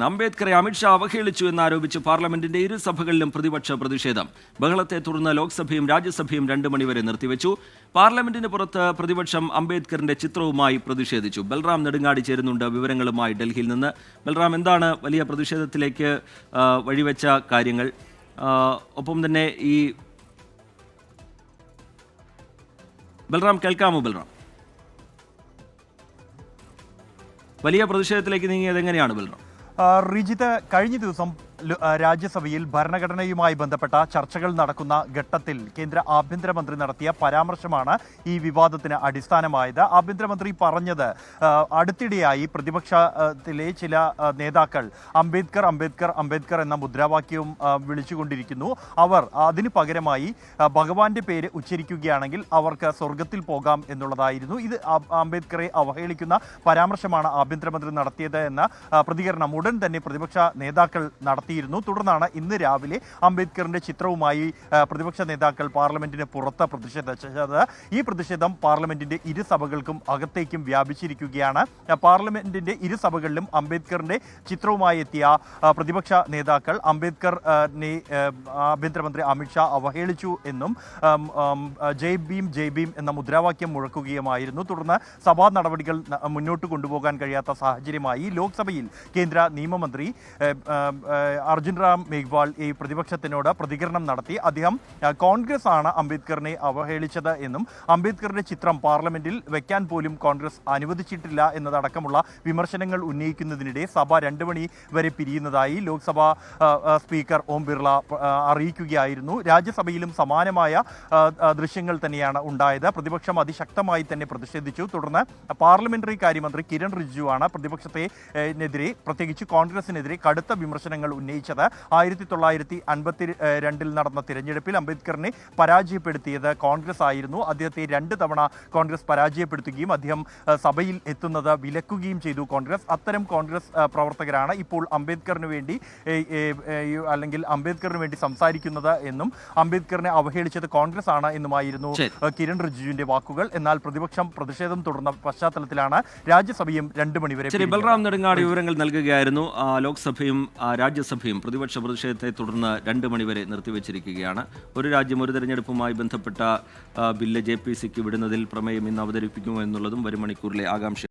അംബേദ്കറെ അമിത്ഷാ അവഹേളിച്ചു എന്നാരോപിച്ച് പാർലമെന്റിന്റെ ഇരുസഭകളിലും പ്രതിപക്ഷ പ്രതിഷേധം. ബഹളത്തെ തുടർന്ന് ലോക്സഭയും രാജ്യസഭയും 2 മണിവരെ നിർത്തിവെച്ചു. പാർലമെന്റിന് പുറത്ത് പ്രതിപക്ഷം അംബേദ്കറിന്റെ ചിത്രവുമായി പ്രതിഷേധിച്ചു. ബൽറാം നെടുങ്ങാടി ചേരുന്നുണ്ട് വിവരങ്ങളുമായി ഡൽഹിയിൽ നിന്ന്. ബൽറാം, എന്താണ് വലിയ പ്രതിഷേധത്തിലേക്ക് വഴിവെച്ച കാര്യങ്ങൾ? ഒപ്പം തന്നെ ഈ ബൽറാം കേൾക്കാമോ? ബൽറാം, വലിയ പ്രതിഷേധത്തിലേക്ക് നീങ്ങിയത് എങ്ങനെയാണ് ബൽറാം? റിജിത്ത്, കഴിഞ്ഞ ദിവസം രാജ്യസഭയിൽ ഭരണഘടനയുമായി ബന്ധപ്പെട്ട ചർച്ചകൾ നടക്കുന്ന ഘട്ടത്തിൽ കേന്ദ്ര ആഭ്യന്തരമന്ത്രി നടത്തിയ പരാമർശമാണ് ഈ വിവാദത്തിന് അടിസ്ഥാനമായത്. ആഭ്യന്തരമന്ത്രി പറഞ്ഞത്, അടുത്തിടെയായി പ്രതിപക്ഷത്തിലെ ചില നേതാക്കൾ അംബേദ്കർ അംബേദ്കർ അംബേദ്കർ എന്ന മുദ്രാവാക്യവും വിളിച്ചുകൊണ്ടിരിക്കുന്നു. അവർ അതിന് പകരമായി ഭഗവാന്റെ പേര് ഉച്ചരിക്കുകയാണെങ്കിൽ അവർക്ക് സ്വർഗത്തിൽ പോകാം എന്നുള്ളതായിരുന്നു. ഇത് അംബേദ്കറെ അവഹേളിക്കുന്ന പരാമർശമാണ് ആഭ്യന്തരമന്ത്രി നടത്തിയത് എന്ന പ്രതികരണം ഉടൻ തന്നെ പ്രതിപക്ഷ നേതാക്കൾ നടത്തിയിരുന്നു. തുടർന്നാണ് ഇന്ന് രാവിലെ അംബേദ്കറിന്റെ ചിത്രവുമായി പ്രതിപക്ഷ നേതാക്കൾ പാർലമെന്റിന് പുറത്ത് പ്രതിഷേധിച്ചത്. ഈ പ്രതിഷേധം പാർലമെന്റിന്റെ ഇരുസഭകൾക്കും അകത്തേക്കും വ്യാപിച്ചിരിക്കുകയാണ്. പാർലമെന്റിന്റെ ഇരുസഭകളിലും അംബേദ്കറിന്റെ ചിത്രവുമായി എത്തിയ പ്രതിപക്ഷ നേതാക്കൾ അംബേദ്കറിനെ ആഭ്യന്തരമന്ത്രി അമിത്ഷാ അവഹേളിച്ചു എന്നും ജയ് ഭീം എന്ന മുദ്രാവാക്യം മുഴക്കുകയുമായിരുന്നു. തുടർന്ന് സഭാ നടപടികൾ മുന്നോട്ട് കൊണ്ടുപോകാൻ കഴിയാത്ത സാഹചര്യമായി ലോക്സഭയിൽ കേന്ദ്ര നിയമമന്ത്രി അർജുൻ റാം മേഘ്വാൾ ഈ പ്രതിപക്ഷത്തിനോട് പ്രതികരണം നടത്തി. അദ്ദേഹം കോൺഗ്രസ് ആണ് അംബേദ്കറിനെ അവഹേളിച്ചത് എന്നും അംബേദ്കറിന്റെ ചിത്രം പാർലമെന്റിൽ വെക്കാൻ പോലും കോൺഗ്രസ് അനുവദിച്ചിട്ടില്ല എന്നതടക്കമുള്ള വിമർശനങ്ങൾ ഉന്നയിക്കുന്നതിനിടെ സഭ 2 മണി വരെ പിരിയുന്നതായി ലോക്സഭാ സ്പീക്കർ ഓം ബിർള അറിയിക്കുകയായിരുന്നു. രാജ്യസഭയിലും സമാനമായ ദൃശ്യങ്ങൾ തന്നെയാണ് ഉണ്ടായത്. പ്രതിപക്ഷം അതിശക്തമായി തന്നെ പ്രതിഷേധിച്ചു. തുടർന്ന് പാർലമെന്ററി കാര്യമന്ത്രി കിരൺ റിജിജുവാണ് പ്രതിപക്ഷത്തിനെതിരെ, പ്രത്യേകിച്ച് കോൺഗ്രസിനെതിരെ കടുത്ത വിമർശനങ്ങൾ ഉന്നയിച്ചത്. 1952 നടന്ന തിരഞ്ഞെടുപ്പിൽ അംബേദ്കറിനെ പരാജയപ്പെടുത്തിയത് കോൺഗ്രസ് ആയിരുന്നു. അദ്ദേഹത്തെ 2 തവണ കോൺഗ്രസ് പരാജയപ്പെടുത്തുകയും അദ്ദേഹം സഭയിൽ എത്തുന്നത് വിലക്കുകയും ചെയ്തു കോൺഗ്രസ്. അത്തരം കോൺഗ്രസ് പ്രവർത്തകരാണ് ഇപ്പോൾ അംബേദ്കറിന് വേണ്ടി സംസാരിക്കുന്നത് എന്നും അംബേദ്കറിനെ അവഹേളിച്ചത് കോൺഗ്രസ് ആണ് എന്നുമായിരുന്നു കിരൺ റിജിജുവിന്റെ വാക്കുകൾ. എന്നാൽ പ്രതിപക്ഷം പ്രതിഷേധം തുടർന്ന പശ്ചാത്തലത്തിലാണ് രാജ്യസഭയും 2 മണിവരെ. ബൽറാം നെടുങ്ങാടി വിവരങ്ങൾ നൽകുകയായിരുന്നു. ലോക്സഭയും രാജ്യസഭയും പ്രതിപക്ഷ പ്രതിഷേധത്തെ തുടർന്ന് 2 മണിവരെ നിർത്തിവെച്ചിരിക്കുകയാണ്. ഒരു രാജ്യം ഒരു തെരഞ്ഞെടുപ്പുമായി ബന്ധപ്പെട്ട ബില്ല് JPCക്ക് വിടുന്നതിൽ പ്രമേയം ഇന്ന് അവതരിപ്പിക്കുമോ എന്നുള്ളതും വരും മണിക്കൂറിലെ ആകാംക്ഷ.